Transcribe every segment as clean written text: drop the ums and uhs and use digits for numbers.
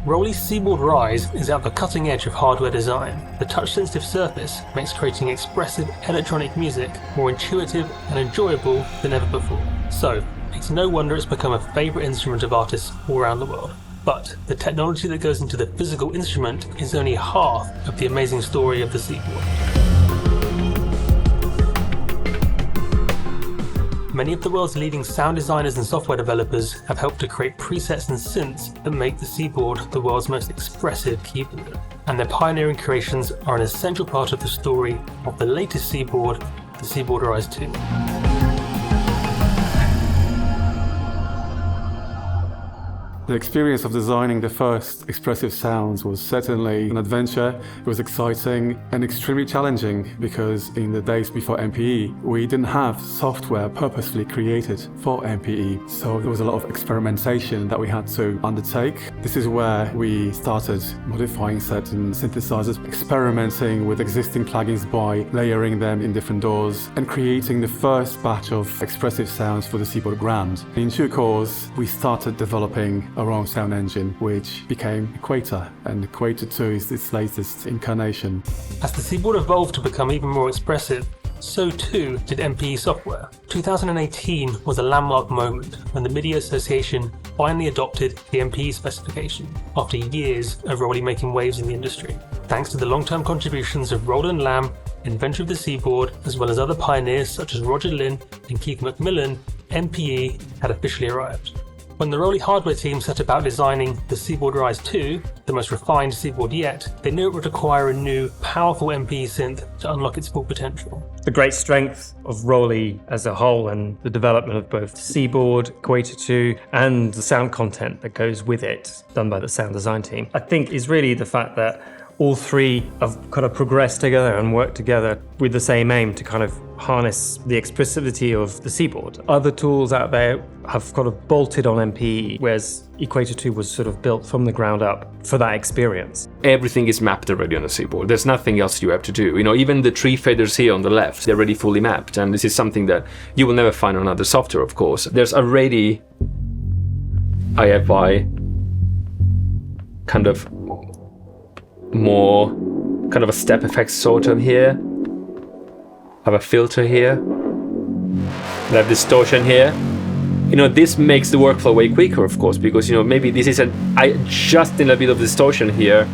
Rolly's Seaboard RISE is at the cutting edge of hardware design. The touch-sensitive surface makes creating expressive electronic music more intuitive and enjoyable than ever before. So, it's no wonder it's become a favourite instrument of artists all around the world. But the technology that goes into the physical instrument is only half of the amazing story of the Seaboard. Many of the world's leading sound designers and software developers have helped to create presets and synths that make the Seaboard the world's most expressive keyboard. And their pioneering creations are an essential part of the story of the latest Seaboard, the Seaboard RISE 2. The experience of designing the first expressive sounds was certainly an adventure. It was exciting and extremely challenging because in the days before MPE, we didn't have software purposefully created for MPE. So there was a lot of experimentation that we had to undertake. This is where we started modifying certain synthesizers, experimenting with existing plugins by layering them in different doors and creating the first batch of expressive sounds for the Seaboard Grand. In due course, we started developing our own sound engine, which became Equator, and Equator 2 is its latest incarnation. As the Seaboard evolved to become even more expressive, so too did MPE software. 2018 was a landmark moment when the MIDI Association finally adopted the MPE specification after years of Rolly making waves in the industry. Thanks to the long-term contributions of Roland Lamb, inventor of the Seaboard, as well as other pioneers such as Roger Lynn and Keith McMillan, MPE had officially arrived. When the Rolly hardware team set about designing the Seaboard RISE 2, the most refined Seaboard yet, they knew it would require a new, powerful MPE synth to unlock its full potential. The great strength of Rolly as a whole and the development of both Seaboard, Equator 2 and the sound content that goes with it, done by the sound design team, I think is really the fact that all three have kind of progressed together and worked together with the same aim to kind of harness the expressivity of the Seaboard. Other tools out there have kind of bolted on MPE, whereas Equator 2 was sort of built from the ground up for that experience. Everything is mapped already on the Seaboard. There's nothing else you have to do. Even the tree faders here on the left, they're already fully mapped. And this is something that you will never find on other software, of course. There's already IFI kind of more kind of a step effect sort of here. Have a filter here. I have distortion here. This makes the workflow way quicker, of course, because maybe this is I just need a bit of distortion here.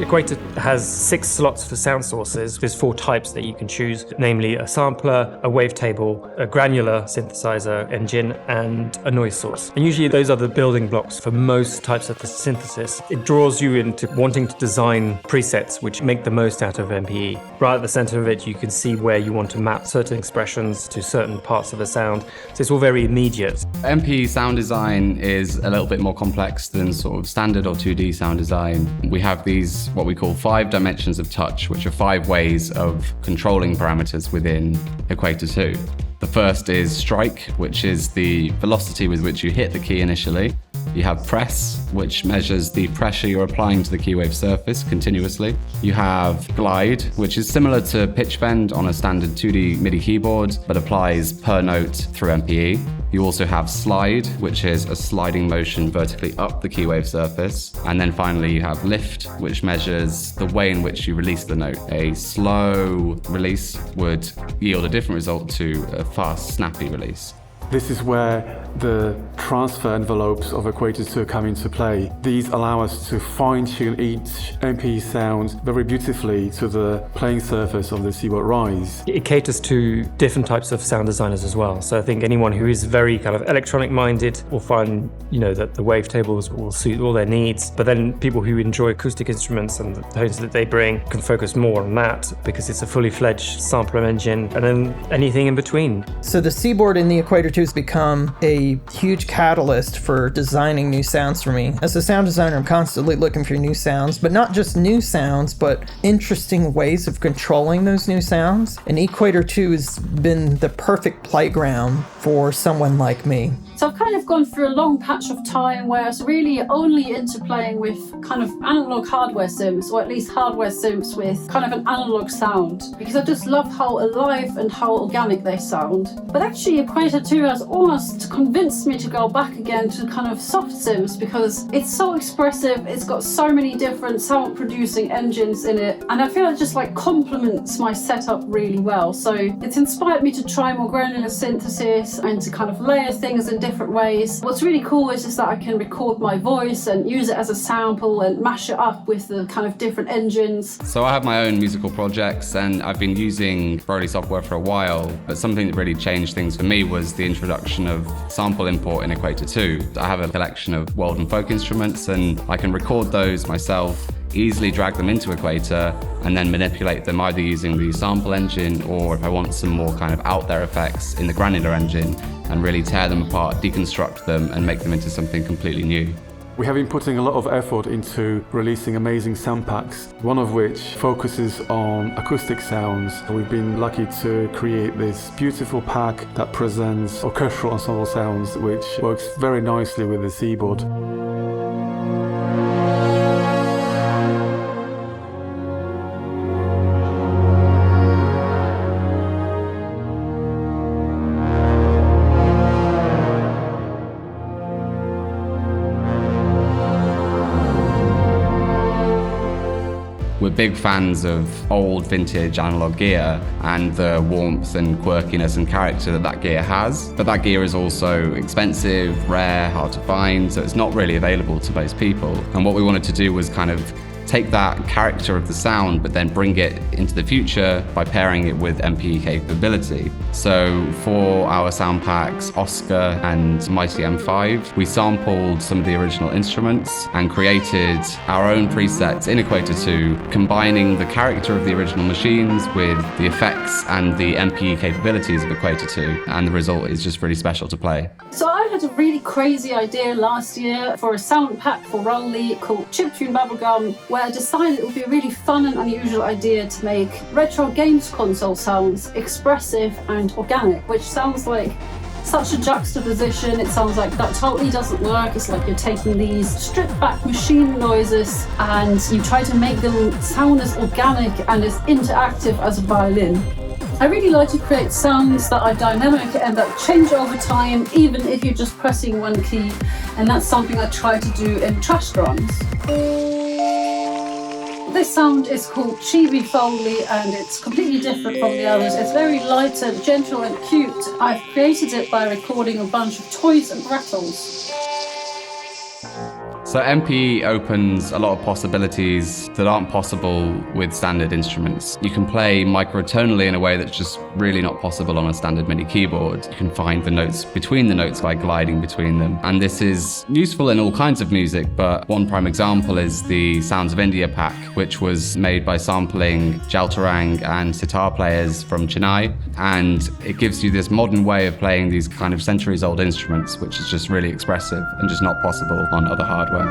Equator has 6 slots for sound sources. There's 4 types that you can choose, namely a sampler, a wavetable, a granular synthesizer engine, and a noise source. And usually those are the building blocks for most types of the synthesis. It draws you into wanting to design presets which make the most out of MPE. Right at the center of it, you can see where you want to map certain expressions to certain parts of the sound. So it's all very immediate. MPE sound design is a little bit more complex than sort of standard or 2D sound design. We have these what we call 5 dimensions of touch, which are 5 ways of controlling parameters within Equator 2. The first is strike, which is the velocity with which you hit the key initially. You have press, which measures the pressure you're applying to the key wave surface continuously. You have glide, which is similar to pitch bend on a standard 2D MIDI keyboard, but applies per note through MPE. You also have slide, which is a sliding motion vertically up the key wave surface. And then finally you have lift, which measures the way in which you release the note. A slow release would yield a different result to a fast, snappy release. This is where the transfer envelopes of Equator 2 come into play. These allow us to fine-tune each MPE sound very beautifully to the playing surface of the Seaboard RISE. It caters to different types of sound designers as well. So I think anyone who is very kind of electronic-minded will find, that the wavetables will suit all their needs. But then people who enjoy acoustic instruments and the tones that they bring can focus more on that because it's a fully fledged sampler engine, and then anything in between. So the Seaboard in the Equator 2 has become a huge catalyst for designing new sounds for me. As a sound designer, I'm constantly looking for new sounds, but not just new sounds, but interesting ways of controlling those new sounds. And Equator 2 has been the perfect playground for someone like me. So I've kind of gone through a long patch of time where I was really only into playing with kind of analog hardware synths, or at least hardware synths with kind of an analog sound, because I just love how alive and how organic they sound. But actually Equator 2 has almost convinced me to go back again to kind of soft synths, because it's so expressive, it's got so many different sound producing engines in it, and I feel it just like complements my setup really well. So it's inspired me to try more granular synthesis and to kind of layer things in different ways. What's really cool is just that I can record my voice and use it as a sample and mash it up with the kind of different engines. So I have my own musical projects and I've been using Broly software for a while, but something that really changed things for me was the introduction of sample import in Equator 2. I have a collection of world and folk instruments and I can record those myself, easily drag them into Equator and then manipulate them either using the sample engine, or if I want some more kind of out there effects, in the granular engine, and really tear them apart, deconstruct them and make them into something completely new. We have been putting a lot of effort into releasing amazing sound packs, one of which focuses on acoustic sounds. We've been lucky to create this beautiful pack that presents orchestral ensemble sounds, which works very nicely with the Seaboard. We're big fans of old vintage analog gear and the warmth and quirkiness and character that that gear has. But that gear is also expensive, rare, hard to find, so it's not really available to most people. And what we wanted to do was kind of take that character of the sound, but then bring it into the future by pairing it with MPE capability. So for our sound packs, Oscar and Mighty M5, we sampled some of the original instruments and created our own presets in Equator 2, combining the character of the original machines with the effects and the MPE capabilities of Equator 2. And the result is just really special to play. So I had a really crazy idea last year for a sound pack for Rolly called Chiptune Bubblegum, where I decided it would be a really fun and unusual idea to make retro games console sounds expressive and organic, which sounds like such a juxtaposition. It sounds like that totally doesn't work. It's like you're taking these stripped back machine noises and you try to make them sound as organic and as interactive as a violin. I really like to create sounds that are dynamic and that change over time, even if you're just pressing one key, and that's something I try to do in trash drums. This sound is called Chibi Foley and it's completely different from the others. It's very light and gentle and cute. I've created it by recording a bunch of toys and rattles. So MPE opens a lot of possibilities that aren't possible with standard instruments. You can play microtonally in a way that's just really not possible on a standard MIDI keyboard. You can find the notes between the notes by gliding between them. And this is useful in all kinds of music, but one prime example is the Sounds of India pack, which was made by sampling Jaltarang and sitar players from Chennai. And it gives you this modern way of playing these kind of centuries-old instruments, which is just really expressive and just not possible on other hardware.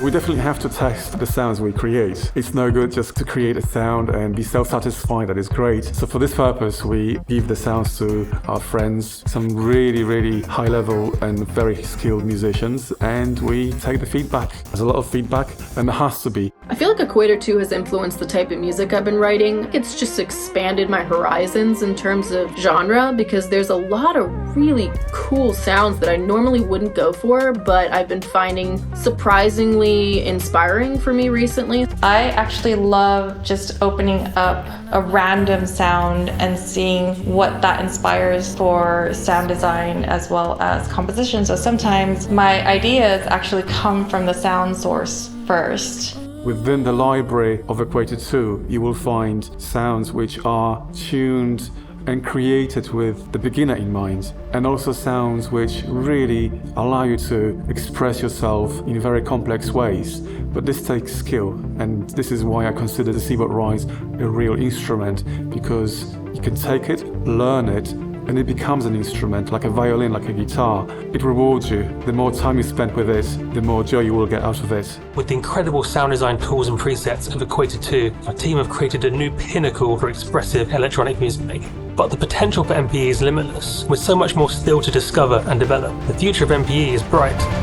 We definitely have to test the sounds we create. It's no good just to create a sound and be self-satisfied that it's great. So for this purpose, we give the sounds to our friends, some really high-level and very skilled musicians, and we take the feedback. There's a lot of feedback, and there has to be. I feel like Equator 2 has influenced the type of music I've been writing. It's just expanded my horizons in terms of genre, because there's a lot of really cool sounds that I normally wouldn't go for, but I've been finding surprisingly inspiring for me recently. I actually love just opening up a random sound and seeing what that inspires for sound design as well as composition. So sometimes my ideas actually come from the sound source first. Within the library of Equator 2, you will find sounds which are tuned and created with the beginner in mind, and also sounds which really allow you to express yourself in very complex ways. But this takes skill, and this is why I consider the Seaboard RISE a real instrument, because you can take it, learn it, and it becomes an instrument, like a violin, like a guitar. It rewards you. The more time you spend with it, the more joy you will get out of it. With the incredible sound design tools and presets of Equator 2, our team have created a new pinnacle for expressive electronic music making. But the potential for MPE is limitless, with so much more still to discover and develop. The future of MPE is bright.